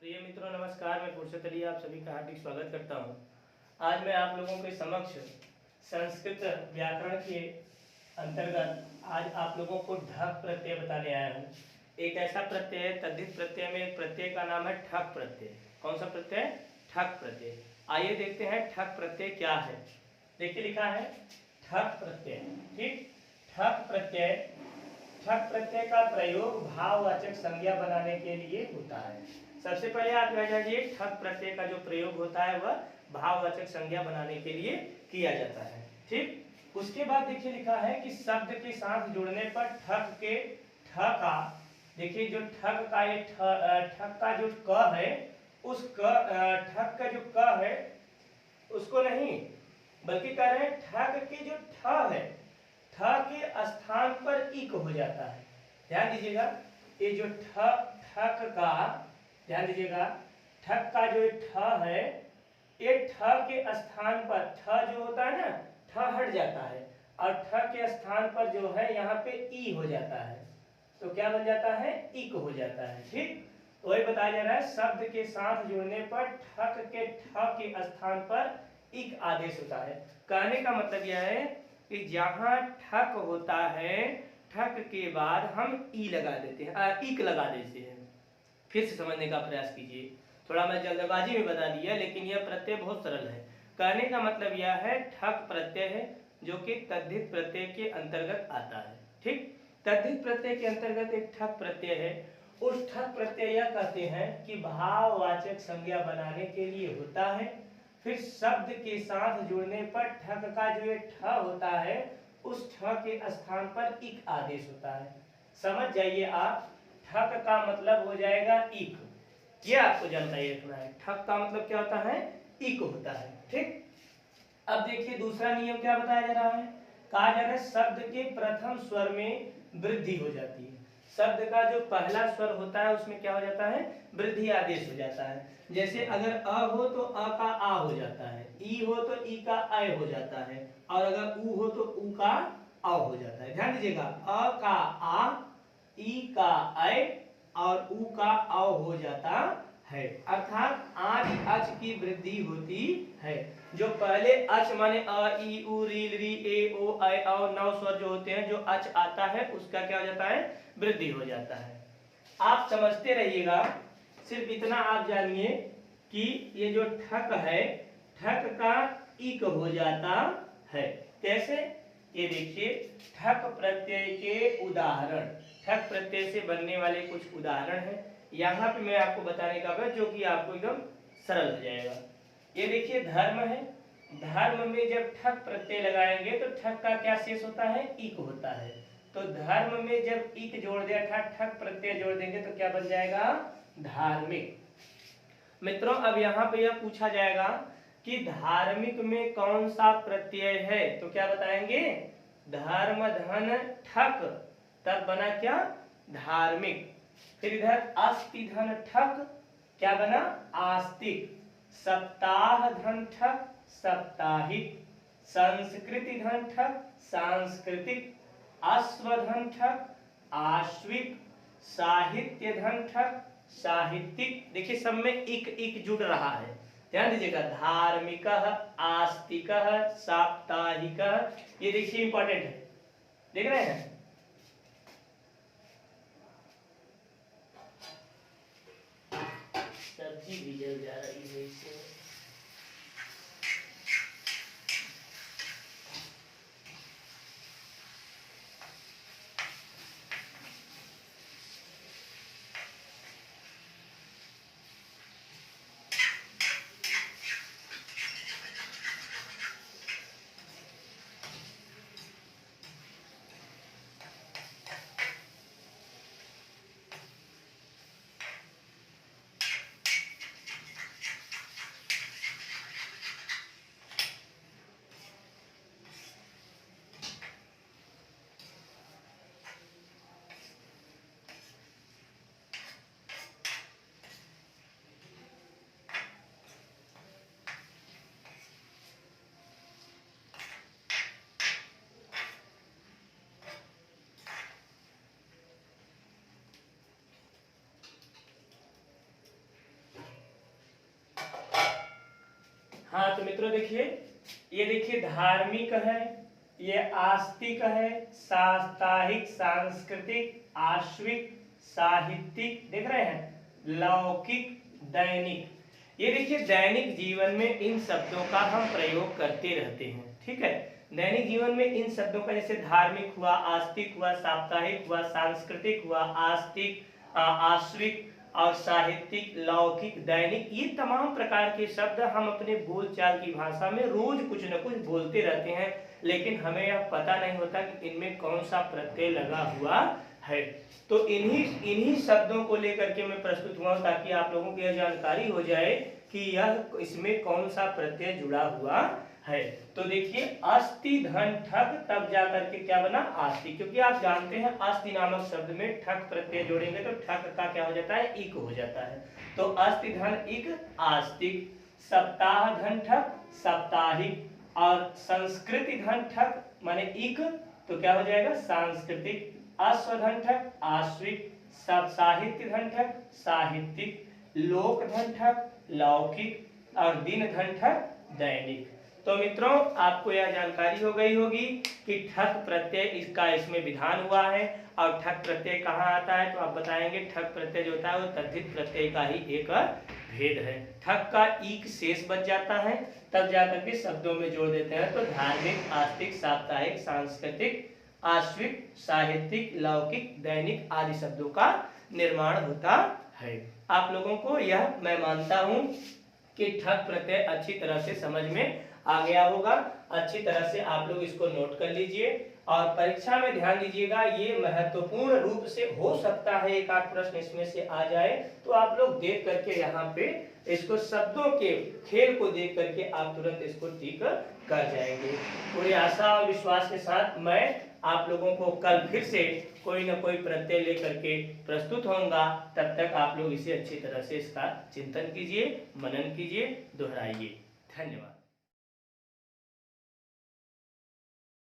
प्रिय मित्रों नमस्कार, मैं फुर्सत अली आप सभी का हार्दिक स्वागत करता हूं। आज मैं आप लोगों के समक्ष संस्कृत व्याकरण के अंतर्गत आज आप लोगों को ढक प्रत्यय बताने आया हूं। एक ऐसा प्रत्यय है, तद्धित प्रत्यय में एक प्रत्यय का नाम है ठक प्रत्यय। कौन सा प्रत्यय? ठक प्रत्यय। आइए देखते हैं ठक प्रत्यय क्या है। देखिए लिखा है ठक प्रत्यय। ठीक, ठक प्रत्यय, ठक प्रत्यय का प्रयोग भाववाचक संज्ञा बनाने के लिए होता है। सबसे पहले आप कह जाइए ठक प्रत्यय का जो प्रयोग होता है वह भाववाचक संज्ञा बनाने के लिए किया जाता है। ठीक, उसके बाद देखिए लिखा है कि शब्द के साथ जुड़ने पर ठक के ठ का, देखिए जो ठक का ये ठक का जो क है, उस ठक का जो क है उसको नहीं, बल्कि कह रहे हैं ठक के जो ठ है, ठ के स्थान पर इक हो जाता है। ध्यान दीजिएगा, ये जो ठक का, ध्यान दीजिएगा, ठक का जो ठ है, ये ठ के स्थान पर ठ जो होता है ना, ठ हट जाता है और ठ के स्थान पर जो है यहाँ पे ई हो जाता है, तो क्या बन जाता है? इक हो जाता है। ठीक, वही बताया जा रहा है शब्द के साथ जुड़ने पर ठक के ठ के स्थान पर इक आदेश होता है। कहने का मतलब यह है कि जहां ठक होता है, ठक के बाद हम ई लगा देते हैं, इक लगा देते हैं। फिर से समझने का प्रयास कीजिए, थोड़ा मैं जल्दबाजी में बता दिया, लेकिन यह प्रत्यय बहुत सरल है। कहने का मतलब यह है ठक प्रत्यय है जो कि तद्धित प्रत्यय के अंतर्गत आता है। ठीक, तद्धित प्रत्यय के अंतर्गत एक ठक प्रत्यय है। उस ठक प्रत्यय यह कहते हैं कि भाववाचक संज्ञा बनाने के लिए होता है। फिर शब्द के साथ जुड़ने पर ठक का जो ये ठ होता है, उस ठ के स्थान पर इक आदेश होता है। समझ जाइए आप, ठक का मतलब हो जाएगा इक, ये आपको जानकारी रखना है। ठक का मतलब क्या होता है? इक होता है। ठीक, अब देखिए दूसरा नियम क्या बताया जा रहा है। कहा जा रहा है शब्द के प्रथम स्वर में वृद्धि हो जाती है। शब्द का जो पहला स्वर होता है उसमें क्या हो जाता है? वृद्धि आदेश हो जाता है। जैसे अगर अ हो तो अ का आ हो जाता है, ई हो तो ई का अय हो जाता है, और अगर उ हो तो उ का औ हो जाता है। ध्यान दीजिएगा, अ का आ, ई का अय और उ का औ हो जाता है, अर्थात आदि अच की वृद्धि होती है। जो पहले अच माने अ ई उ री री ए ओ ऐ औ नौ स्वर जो होते हैं, जो अच आता है उसका क्या हो जाता है? वृद्धि हो जाता है। आप समझते रहिएगा, सिर्फ इतना आप जानिए कि ये जो ठक है, ठक का इक हो जाता है। कैसे? ये देखिए ठक प्रत्यय के उदाहरण, ठक प्रत्यय से बनने वाले कुछ उदाहरण हैं, यहाँ पे मैं आपको बताने का है जो कि आपको एकदम सरल हो जाएगा। ये देखिए धर्म है, धर्म में जब ठक प्रत्यय लगाएंगे तो ठक का क्या शेष होता है? इक होता है। तो धर्म में जब इक जोड़ दिया अर्थात ठक प्रत्यय जोड़ देंगे तो क्या बन जाएगा? धार्मिक। मित्रों अब यहाँ पे यह पूछा जाएगा कि धार्मिक में कौन सा प्रत्यय है, तो क्या बताएंगे? धर्म धन ठक, तब बना क्या? धार्मिक। फिर इधर अस्ति धन ठक, क्या बना? आस्तिक। सप्ताह धन ठक, साप्ताहिक। संस्कृति धन ठक, सांस्कृतिक। अश्वधन ठक, आश्विक। साहित्य धन ठक, साहित्यिक। देखिए सब में इक इक जुड़ रहा है, ध्यान दीजिएगा। धार्मिक, आस्तिक, साप्ताहिक, ये देखिए इंपॉर्टेंट है, देख रहे हैं? सब्जी भी जल जा रही है इससे। हाँ तो मित्रों देखिए, ये देखिए धार्मिक है, ये आस्तिक है, साप्ताहिक, सांस्कृतिक, आश्विक, साहित्यिक, देख रहे हैं, लौकिक, दैनिक। ये देखिए दैनिक जीवन में इन शब्दों का हम प्रयोग करते रहते हैं, ठीक है। दैनिक जीवन में इन शब्दों का जैसे धार्मिक हुआ, आस्तिक हुआ, साप्ताहिक हुआ, सांस्कृतिक हुआ, आस्तिक, आश्विक और साहित्यिक, लौकिक, दैनिक, ये तमाम प्रकार के शब्द हम अपने बोलचाल की भाषा में रोज कुछ न कुछ बोलते रहते हैं, लेकिन हमें यह पता नहीं होता कि इनमें कौन सा प्रत्यय लगा हुआ है। तो इन्हीं शब्दों को लेकर के मैं प्रस्तुत हुआ ताकि आप लोगों को यह जानकारी हो जाए कि यह इसमें कौन सा प्रत्यय जुड़ा हुआ है। तो देखिए अस्ति धन ठक, तब जाकर के क्या बना, आस्ति, क्योंकि आप जानते हैं अस्ति नामक शब्द में ठक प्रत्यय जोड़ेंगे तो ठक का क्या हो जाता है, इक हो जाता है। तो अस्ति धन इक, आस्तिक। सप्ताह धन ठक, साप्ताहिक। और संस्कृति धन ठक माने इक, तो क्या हो जाएगा, सांस्कृतिक। अश्वधन ठक, आश्विक। साहित्य धन ठक, साहित्यिक। लोक धन ठक, लौकिक। और दिन धन ठक, दैनिक। तो मित्रों आपको यह जानकारी हो गई होगी कि ठक प्रत्यय इसका इसमें विधान हुआ है। और ठक प्रत्यय कहाँ आता है, तो आप बताएंगे ठक प्रत्यय जो होता है वो तद्धित प्रत्यय का ही एक भेद है। ठक का ईक शेष बच जाता है, तब जाकर के शब्दों में जोड़ देते हैं। तो धार्मिक, आस्तिक, साप्ताहिक, सांस्कृतिक, आश्विक, साहित्यिक, लौकिक, दैनिक आदि शब्दों का निर्माण होता है। आप लोगों को यह मैं मानता हूं कि ठक प्रत्यय अच्छी तरह से समझ में आ गया होगा। अच्छी तरह से आप लोग इसको नोट कर लीजिए और परीक्षा में ध्यान दीजिएगा। ये महत्वपूर्ण रूप से हो सकता है एक आध प्रश्न इसमें से आ जाए, तो आप लोग देख करके यहाँ पे इसको शब्दों के खेल को देख करके आप तुरंत इसको ठीक कर जाएंगे। पूरी आशा और विश्वास के साथ मैं आप लोगों को कल फिर से कोई ना कोई प्रत्यय लेकर के प्रस्तुत होऊंगा। तब तक आप लोग इसे अच्छी तरह से इसका चिंतन कीजिए, मनन कीजिए, दोहराइए। धन्यवाद।